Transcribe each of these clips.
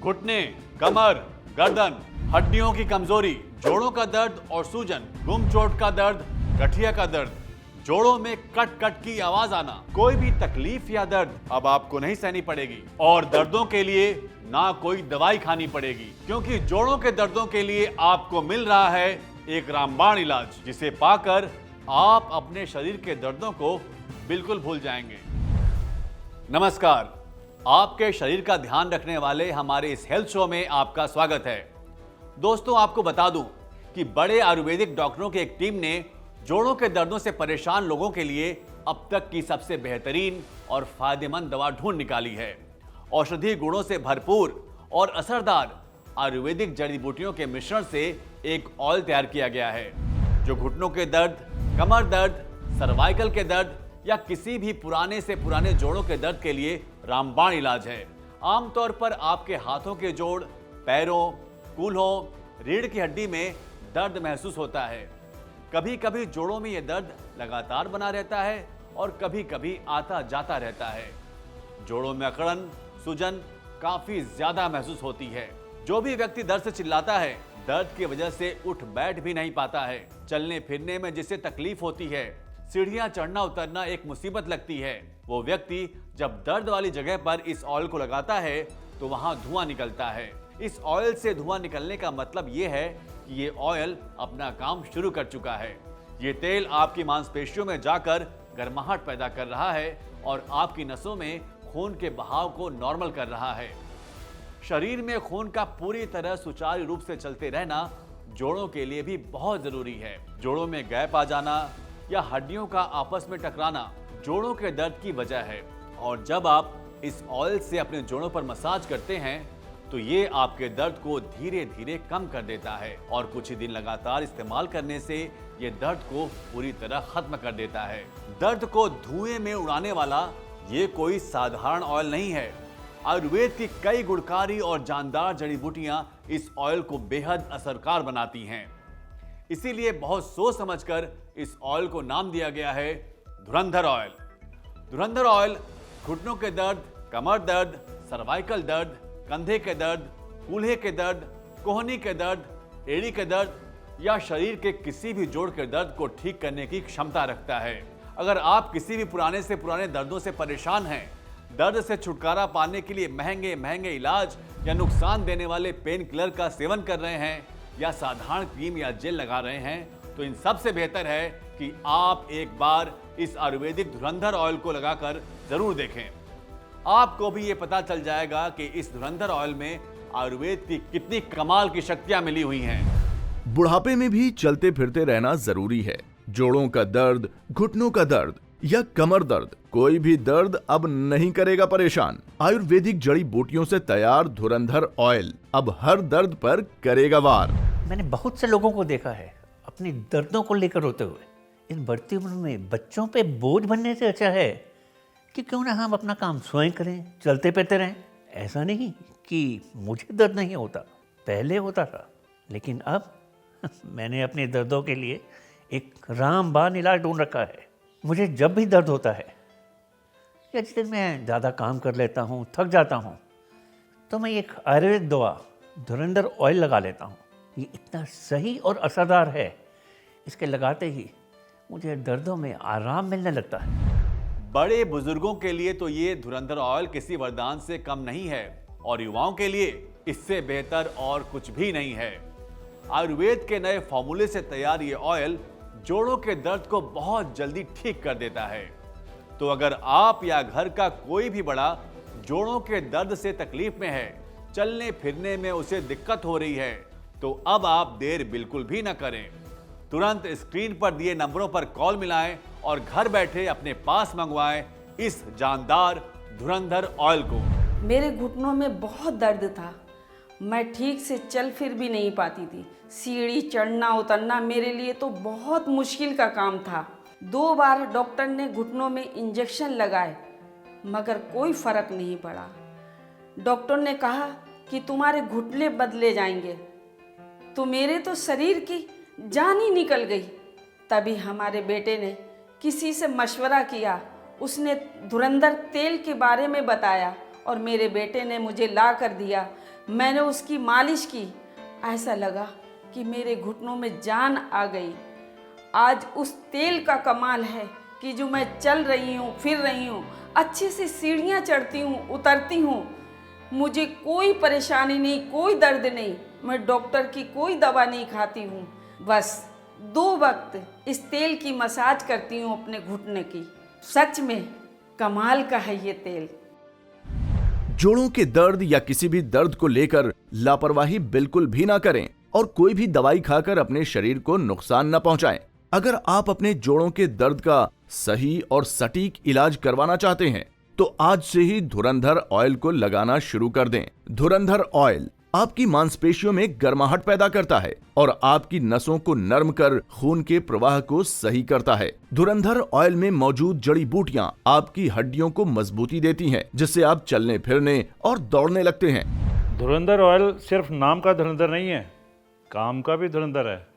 घुटने, कमर, गर्दन, हड्डियों की कमजोरी, जोड़ों का दर्द और सूजन, गुम चोट का दर्द, गठिया का दर्द, जोड़ों में कट कट की आवाज आना, कोई भी तकलीफ या दर्द अब आपको नहीं सहनी पड़ेगी और दर्दों के लिए ना कोई दवाई खानी पड़ेगी, क्योंकि जोड़ों के दर्दों के लिए आपको मिल रहा है एक रामबाण इलाज, जिसे पाकर आप अपने शरीर के दर्दों को बिल्कुल भूल जाएंगे। नमस्कार, आपके शरीर का ध्यान रखने वाले हमारे इस हेल्थ शो में आपका स्वागत है। दोस्तों, आपको बता दूं कि बड़े आयुर्वेदिक डॉक्टरों की एक टीम ने जोड़ों के दर्दों से परेशान लोगों के लिए अब तक की सबसे बेहतरीन और फायदेमंद दवा ढूंढ निकाली है। औषधीय गुणों से भरपूर और असरदार आयुर्वेदिक जड़ी बूटियों के मिश्रण से एक ऑयल तैयार किया गया है, जो घुटनों के दर्द, कमर दर्द, सर्वाइकल के दर्द या किसी भी पुराने से पुराने जोड़ों के दर्द के लिए रामबाण इलाज है। आमतौर पर आपके हाथों के जोड़, पैरों, कूल्हों, रीढ़ की हड्डी में दर्द महसूस होता है। कभी कभी जोड़ों में यह दर्द लगातार बना रहता है और कभी कभी आता जाता रहता है। जोड़ों में अकड़न, सूजन काफी ज्यादा महसूस होती है। जो भी व्यक्ति दर्द से चिल्लाता है, दर्द की वजह से उठ बैठ भी नहीं पाता है, चलने फिरने में जिससे तकलीफ होती है, सीढ़ियां चढ़ना उतरना एक मुसीबत लगती है, वो व्यक्ति जब दर्द वाली जगह पर इस ऑयल को लगाता है तो वहां धुआं निकलता है। इस ऑयल से धुआं निकलने का मतलब ये है कि ये ऑयल अपना काम शुरू कर चुका है। ये तेल आपकी मांसपेशियों में जाकर गर्माहट पैदा कर रहा है और आपकी नसों में खून के बहाव को नॉर्मल कर रहा है। शरीर में खून का पूरी तरह सुचारू रूप से चलते रहना जोड़ों के लिए भी बहुत जरूरी है। जोड़ों में गैप आ जाना या हड्डियों का आपस में टकराना जोड़ों के दर्द की वजह है, और जब आप इस ऑयल से अपने जोड़ों पर मसाज करते हैं तो ये आपके दर्द को धीरे धीरे कम कर देता है और कुछ ही दिन लगातार इस्तेमाल करने से ये दर्द को पूरी तरह खत्म कर देता है। दर्द को धुएं में उड़ाने वाला ये कोई साधारण ऑयल नहीं है। आयुर्वेद की कई गुणकारी और जानदार जड़ी बूटियां इस ऑयल को बेहद असरकार बनाती हैं। इसीलिए बहुत सोच समझकर इस ऑयल को नाम दिया गया है धुरंधर ऑयल। धुरंधर ऑयल घुटनों के दर्द, कमर दर्द, सर्वाइकल दर्द, कंधे के दर्द, कूल्हे के दर्द, कोहनी के दर्द, एड़ी के दर्द या शरीर के किसी भी जोड़ के दर्द को ठीक करने की क्षमता रखता है। अगर आप किसी भी पुराने से पुराने दर्दों से परेशान हैं, दर्द से छुटकारा पाने के लिए महंगे महंगे इलाज या नुकसान देने वाले पेन किलर का सेवन कर रहे हैं या साधारण क्रीम या जेल लगा रहे हैं, तो इन सबसे बेहतर है कि आप एक बार इस आयुर्वेदिक धुरंधर ऑयल को लगाकर जरूर देखें। आपको भी ये पता चल जाएगा कि इस धुरंधर ऑयल में आयुर्वेद की कितनी कमाल की शक्तियां मिली हुई हैं। बुढ़ापे में भी चलते फिरते रहना जरूरी है। जोड़ों का दर्द, घुटनों का दर्द या कमर दर्द, कोई भी दर्द अब नहीं करेगा परेशान। आयुर्वेदिक जड़ी बूटियों से तैयार धुरंधर ऑयल अब हर दर्द पर करेगा वार। मैंने बहुत से लोगों को देखा है अपनी दर्दों को लेकर रोते हुए। इस बढ़ती उम्र में बच्चों पे बोझ बनने से अच्छा है कि क्यों ना हम अपना काम स्वयं करें, चलते फिरते रहें। ऐसा नहीं कि मुझे दर्द नहीं होता, पहले होता था, लेकिन अब मैंने अपने दर्दों के लिए एक रामबाण इलाज ढूंढ रखा है। मुझे जब भी दर्द होता है या जिस दिन मैं ज़्यादा काम कर लेता हूँ, थक जाता हूँ, तो मैं एक आयुर्वेद दवा धुरंधर ऑयल लगा लेता हूँ। ये इतना सही और असरदार है, इसके लगाते ही मुझे दर्दों में आराम मिलने लगता है। बड़े बुजुर्गों के लिए तो ये धुरंधर ऑयल किसी वरदान से कम नहीं है और युवाओं के लिए इससे बेहतर और कुछ भी नहीं है। आयुर्वेद के नए फॉर्मूले से तैयार ये ऑयल जोड़ों के दर्द को बहुत जल्दी ठीक कर देता है। तो अगर आप या घर का कोई भी बड़ा जोड़ों के दर्द से तकलीफ में है, चलने फिरने में उसे दिक्कत हो रही है, तो अब आप देर बिल्कुल भी न करें। तुरंत स्क्रीन पर दिए नंबरों पर कॉल मिलाएं और घर बैठे अपने पास मंगवाएं इस जानदार धुरंधर ऑयल को। मेरे घुटनों में बहुत दर्द था, मैं ठीक से चल फिर भी नहीं पाती थी। सीढ़ी चढ़ना उतरना मेरे लिए तो बहुत मुश्किल का काम था। 2 बार डॉक्टर ने घुटनों में इंजेक्शन लगाए, मगर कोई फर्क नहीं पड़ा। डॉक्टर ने कहा कि तुम्हारे घुटने बदले जाएंगे, तो मेरे तो शरीर की जान ही निकल गई। तभी हमारे बेटे ने किसी से मशवरा किया, उसने धुरंधर तेल के बारे में बताया और मेरे बेटे ने मुझे ला कर दिया। मैंने उसकी मालिश की, ऐसा लगा कि मेरे घुटनों में जान आ गई। आज उस तेल का कमाल है कि जो मैं चल रही हूँ, फिर रही हूँ, अच्छे से सीढ़ियाँ चढ़ती हूँ, उतरती हूँ, मुझे कोई परेशानी नहीं, कोई दर्द नहीं। मैं डॉक्टर की कोई दवा नहीं खाती हूँ, बस 2 वक्त इस तेल की मसाज करती हूँ अपने घुटने की। सच में कमाल का है ये तेल। जोड़ों के दर्द या किसी भी दर्द को लेकर लापरवाही बिल्कुल भी ना करें और कोई भी दवाई खाकर अपने शरीर को नुकसान न पहुंचाएं। अगर आप अपने जोड़ों के दर्द का सही और सटीक इलाज करवाना चाहते हैं तो आज से ही धुरंधर ऑयल को लगाना शुरू कर दें। धुरंधर ऑयल आपकी मांसपेशियों में गर्माहट पैदा करता है और आपकी नसों को नरम कर खून के प्रवाह को सही करता है। धुरंधर ऑयल में मौजूद जड़ी बूटियां आपकी हड्डियों को मजबूती देती हैं, जिससे आप चलने फिरने और दौड़ने लगते हैं। धुरंधर ऑयल सिर्फ नाम का धुरंधर नहीं है, काम का भी धुरंधर है।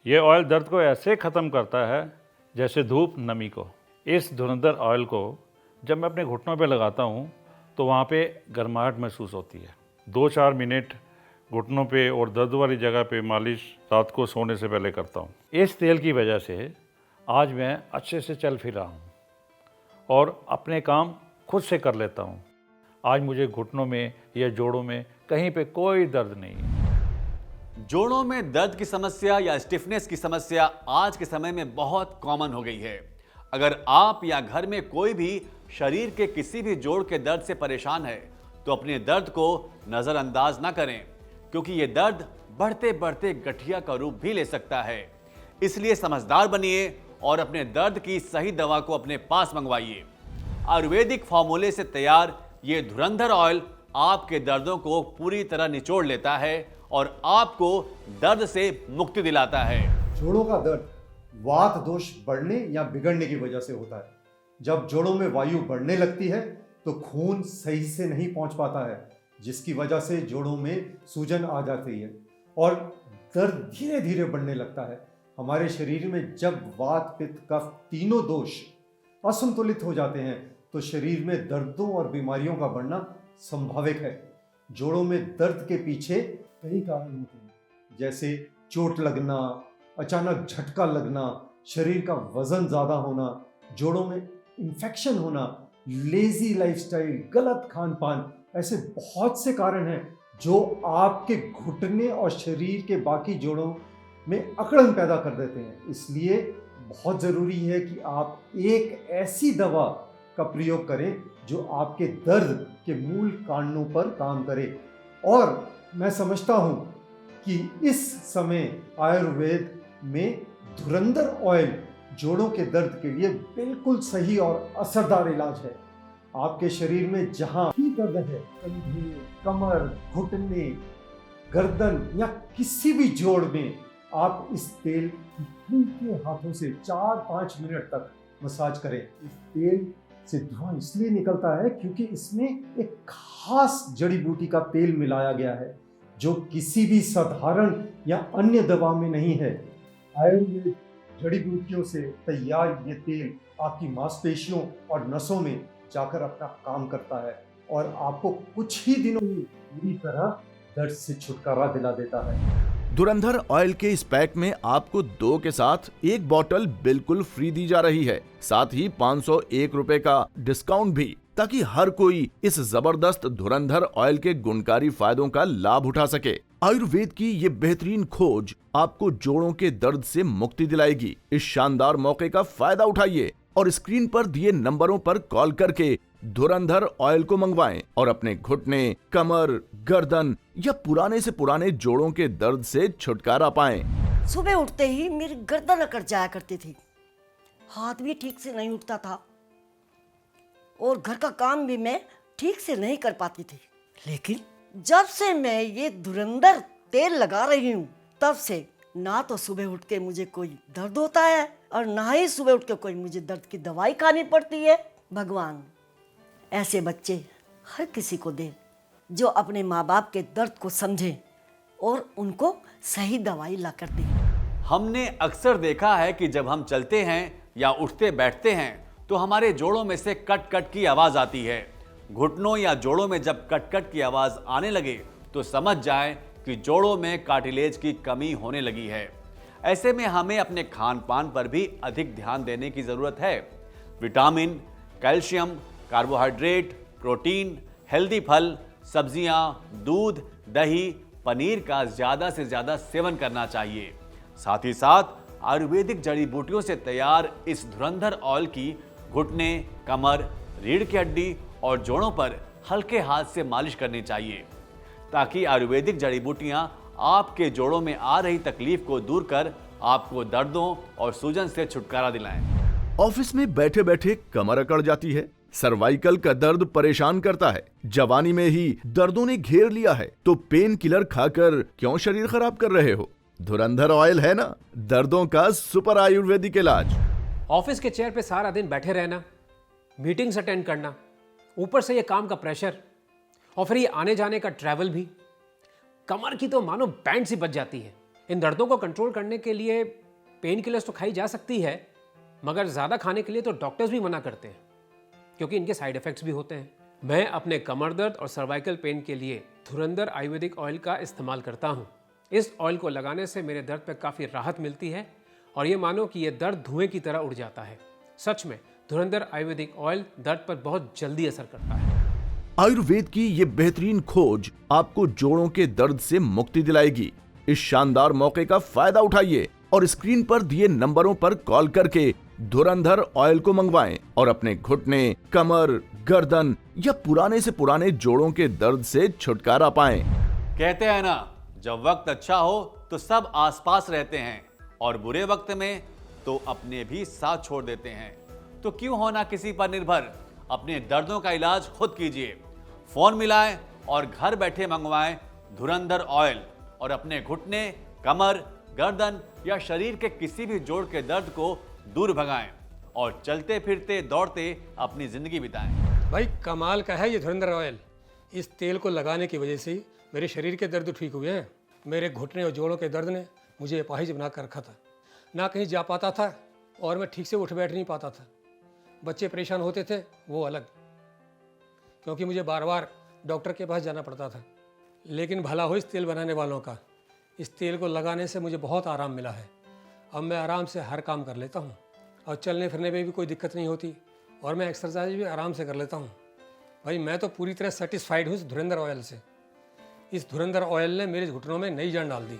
ये ऑयल दर्द को ऐसे ख़त्म करता है जैसे धूप नमी को। इस धुरंधर ऑयल को जब मैं अपने घुटनों पे लगाता हूँ तो वहाँ पे गर्माहट महसूस होती है। 2-4 मिनट घुटनों पे और दर्द वाली जगह पे मालिश रात को सोने से पहले करता हूँ। इस तेल की वजह से आज मैं अच्छे से चल फिर रहा हूँ और अपने काम खुद से कर लेता हूँ। आज मुझे घुटनों में या जोड़ों में कहीं पे कोई दर्द नहीं है। जोड़ों में दर्द की समस्या या स्टिफनेस की समस्या आज के समय में बहुत कॉमन हो गई है। अगर आप या घर में कोई भी शरीर के किसी भी जोड़ के दर्द से परेशान है तो अपने दर्द को नजरअंदाज ना करें, क्योंकि ये दर्द बढ़ते बढ़ते गठिया का रूप भी ले सकता है। इसलिए समझदार बनिए और अपने दर्द की सही दवा को अपने पास मंगवाइए। आयुर्वेदिक फॉर्मूले से तैयार ये धुरंधर ऑयल आपके दर्दों को पूरी तरह निचोड़ लेता है और आपको दर्द से मुक्ति दिलाता है। जोड़ों का दर्द वात दोष बढ़ने या बिगड़ने की वजह से होता है। जब जोड़ों में वायु बढ़ने लगती है तो खून सही से नहीं पहुंच पाता है, जिसकी वजह से जोड़ों में सूजन आ जाती है और दर्द धीरे धीरे बढ़ने लगता है। हमारे शरीर में जब वात पित्त कफ तीनों दोष असंतुलित हो जाते हैं तो शरीर में दर्दों और बीमारियों का बढ़ना संभावित है। जोड़ों में दर्द के पीछे कई कारण होते हैं, जैसे चोट लगना, अचानक झटका लगना, शरीर का वजन ज़्यादा होना, जोड़ों में इन्फेक्शन होना, लेजी लाइफस्टाइल, गलत खान पान, ऐसे बहुत से कारण हैं जो आपके घुटने और शरीर के बाकी जोड़ों में अकड़न पैदा कर देते हैं। इसलिए बहुत ज़रूरी है कि आप एक ऐसी दवा का प्रयोग करें जो आपके दर्द के मूल कारणों पर काम करे। और मैं समझता हूँ कि इस समय आयुर्वेद में धुरंधर ऑयल जोड़ों के दर्द के लिए बिल्कुल सही और असरदार इलाज है। आपके शरीर में जहाँ भी दर्द है, कंधे, कमर, घुटने, गर्दन या किसी भी जोड़ में, आप इस तेल हल्के हाथों से 4-5 मिनट तक मसाज करें। इस तेल से धुआं इसलिए निकलता है क्योंकि इसमें एक खास जड़ी बूटी का तेल मिलाया गया है जो किसी भी साधारण या अन्य दवा में नहीं है। आयुर्वेद जड़ी बूटियों से तैयार ये तेल आपकी मांसपेशियों और नसों में जाकर अपना काम करता है और आपको कुछ ही दिनों में पूरी तरह दर्द से छुटकारा दिला देता है। धुरंधर ऑयल के इस पैक में आपको 2 के साथ 1 बॉटल बिल्कुल फ्री दी जा रही है, साथ ही 501 रुपए का डिस्काउंट भी, ताकि हर कोई इस जबरदस्त धुरंधर ऑयल के गुणकारी फायदों का लाभ उठा सके। आयुर्वेद की ये बेहतरीन खोज आपको जोड़ों के दर्द से मुक्ति दिलाएगी। इस शानदार मौके का फायदा उठाइए और स्क्रीन पर दिए नंबरों पर कॉल करके धुरंधर ऑयल को मंगवाएं और अपने घुटने, कमर, गर्दन या पुराने से पुराने जोड़ों के दर्द से छुटकारा पाएं। सुबह उठते ही मेरी गर्दन अकड़ जाया करती थी, हाथ भी ठीक से नहीं उठता था और घर का काम भी मैं ठीक से नहीं कर पाती थी। लेकिन जब से मैं ये धुरंधर तेल लगा रही हूँ तब से ना तो सुबह उठ के मुझे कोई दर्द होता है और ना ही सुबह उठ के कोई मुझे दर्द की दवाई खानी पड़ती है। भगवान ऐसे बच्चे हर किसी को दे जो अपने माँ बाप के दर्द को समझे और उनको सही दवाई ला कर दे। हमने अक्सर देखा है कि जब हम चलते हैं या उठते बैठते हैं तो हमारे जोड़ों में से कट कट की आवाज़ आती है। घुटनों या जोड़ों में जब कट कट की आवाज़ आने लगे तो समझ जाएं कि जोड़ों में कार्टिलेज की कमी होने लगी है। ऐसे में हमें अपने खान पान पर भी अधिक ध्यान देने की जरूरत है। Vitamin, calcium, carbohydrate, protein, healthy फल, सब्जियां, दूध, दही, पनीर का ज्यादा से ज्यादा सेवन करना चाहिए। साथ ही साथ आयुर्वेदिक जड़ी बूटियों से तैयार इस धुरंधर ऑयल की घुटने, कमर, रीढ़ की हड्डी और जोड़ों पर हल्के हाथ से मालिश करनी चाहिए, ताकि आयुर्वेदिक जड़ी बूटियां आपके जोड़ों में आ रही तकलीफ को दूर कर आपको दर्दों और सूजन से छुटकारा दिलाएं। ऑफिस में बैठे बैठे कमर अकड़ जाती है, सर्वाइकल का दर्द परेशान करता है, जवानी में ही दर्दों ने घेर लिया है, तो पेन किलर खाकर क्यों शरीर खराब कर रहे हो? धुरंधर ऑयल है ना दर्दों का सुपर आयुर्वेदिक इलाज। ऑफिस के चेयर पे सारा दिन बैठे रहना, मीटिंग्स अटेंड करना, ऊपर से ये काम का प्रेशर और फिर ये आने जाने का ट्रैवल भी, कमर की तो मानो बैंड सी बज जाती है। इन दर्दों को कंट्रोल करने के लिए पेन किलर्स तो खाई जा सकती है, मगर ज़्यादा खाने के लिए तो डॉक्टर्स भी मना करते हैं, क्योंकि इनके साइड इफ़ेक्ट्स भी होते हैं। मैं अपने कमर दर्द और सर्वाइकल पेन के लिए धुरंधर आयुर्वेदिक ऑयल का इस्तेमाल करता हूँ। इस ऑयल को लगाने से मेरे दर्द पर काफ़ी राहत मिलती है और ये मानो कि ये दर्द धुएं की तरह उड़ जाता है। सच में धुरंधर आयुर्वेदिक ऑयल दर्द पर बहुत जल्दी असर करता है। आयुर्वेद की ये बेहतरीन खोज आपको जोड़ों के दर्द से मुक्ति दिलाएगी। इस शानदार मौके का फायदा उठाइए और स्क्रीन पर दिए नंबरों पर कॉल करके धुरंधर ऑयल को मंगवाएं और अपने घुटने, कमर, गर्दन या पुराने से पुराने जोड़ों के दर्द से छुटकारा पाएं। कहते हैं ना, जब वक्त अच्छा हो तो सब आसपास रहते हैं और बुरे वक्त में तो अपने भी साथ छोड़ देते हैं। तो क्यों होना किसी पर निर्भर, अपने दर्दों का इलाज खुद कीजिए। फोन मिलाएं और घर बैठे मंगवाएं धुरंधर ऑयल और अपने घुटने, कमर, गर्दन या शरीर के किसी भी जोड़ के दर्द को दूर भगाएं और चलते फिरते दौड़ते अपनी जिंदगी बिताएं। भाई कमाल का है ये धुरंधर ऑयल। इस तेल को लगाने की वजह से मेरे शरीर के दर्द ठीक हुए हैं। मेरे घुटने और जोड़ों के दर्द ने मुझे अपाहिज बना कर रखा था, ना कहीं जा पाता था और मैं ठीक से उठ बैठ नहीं पाता था। बच्चे परेशान होते थे वो अलग, क्योंकि मुझे बार बार डॉक्टर के पास जाना पड़ता था। लेकिन भला हो इस तेल बनाने वालों का। इस तेल को लगाने से मुझे बहुत आराम मिला है। अब मैं आराम से हर काम कर लेता हूँ और चलने फिरने में भी कोई दिक्कत नहीं होती और मैं एक्सरसाइज भी आराम से कर लेता हूँ। भाई मैं तो पूरी तरह सेटिस्फाइड हूँ इस धुरंधर ऑयल से। इस धुरंधर ऑयल ने मेरे घुटनों में नई जान डाल दी।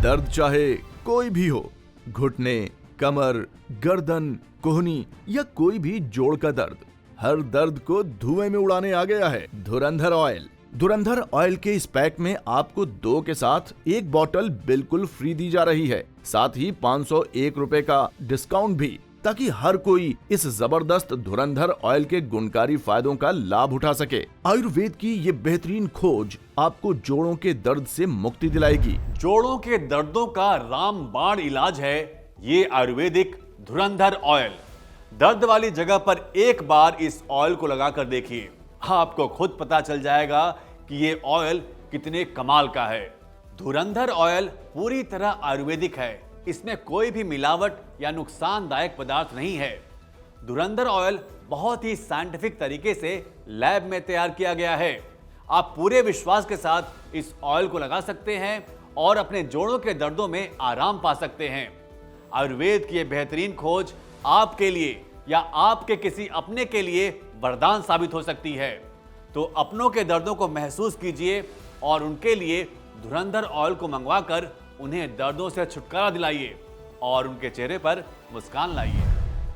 दर्द चाहे कोई भी हो, घुटने, कमर, गर्दन, कोहनी या कोई भी जोड़ का दर्द, हर दर्द को धुएं में उड़ाने आ गया है धुरंधर ऑयल। धुरंधर ऑयल के इस पैक में आपको 2 के साथ 1 बॉटल बिल्कुल फ्री दी जा रही है, साथ ही 501 रुपए का डिस्काउंट भी, ताकि हर कोई इस जबरदस्त धुरंधर ऑयल के गुणकारी फायदों का लाभ उठा सके। आयुर्वेद की ये बेहतरीन खोज आपको जोड़ों के दर्द से मुक्ति दिलाएगी। जोड़ों के दर्दों का रामबाण इलाज है ये आयुर्वेदिक धुरंधर ऑयल। दर्द वाली जगह पर एक बार इस ऑयल को लगाकर देखिए, आपको खुद पता चल जाएगा कि ये ऑयल कितने कमाल का है। धुरंधर ऑयल पूरी तरह आयुर्वेदिक है, इसमें कोई भी मिलावट या नुकसानदायक पदार्थ नहीं है। धुरंधर ऑयल बहुत ही साइंटिफिक तरीके से लैब में तैयार किया गया है। आप पूरे विश्वास के साथ इस ऑयल को लगा सकते हैं और अपने जोड़ों के दर्दों में आराम पा सकते हैं। आयुर्वेद की यह बेहतरीन खोज आपके लिए या आपके किसी अपने के लिए वरदान साबित हो सकती है। तो अपनों के दर्दों को महसूस कीजिए और उनके लिए धुरंधर ऑयल को मंगवाकर उन्हें दर्दों से छुटकारा दिलाइए और उनके चेहरे पर मुस्कान लाइए।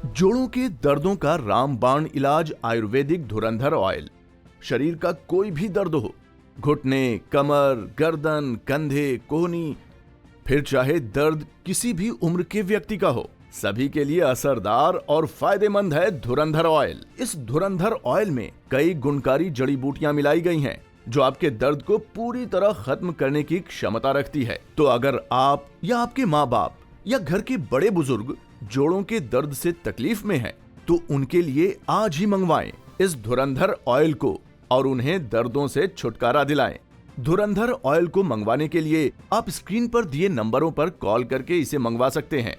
जोड़ों के दर्दों का रामबाण इलाज आयुर्वेदिक धुरंधर ऑयल। शरीर का कोई भी दर्द हो, घुटने, कमर, गर्दन, कंधे, कोहनी, फिर चाहे दर्द किसी भी उम्र के व्यक्ति का हो, सभी के लिए असरदार और फायदेमंद है धुरंधर ऑयल। इस धुरंधर ऑयल में कई गुणकारी जड़ी बूटियां मिलाई गई हैं, जो आपके दर्द को पूरी तरह खत्म करने की क्षमता रखती है। तो अगर आप या आपके माँ बाप या घर के बड़े बुजुर्ग जोड़ों के दर्द से तकलीफ में हैं, तो उनके लिए आज ही मंगवाएं इस धुरंधर ऑयल को और उन्हें दर्दों से छुटकारा दिलाएं। धुरंधर ऑयल को मंगवाने के लिए आप स्क्रीन पर दिए नंबरों पर कॉल करके इसे मंगवा सकते हैं।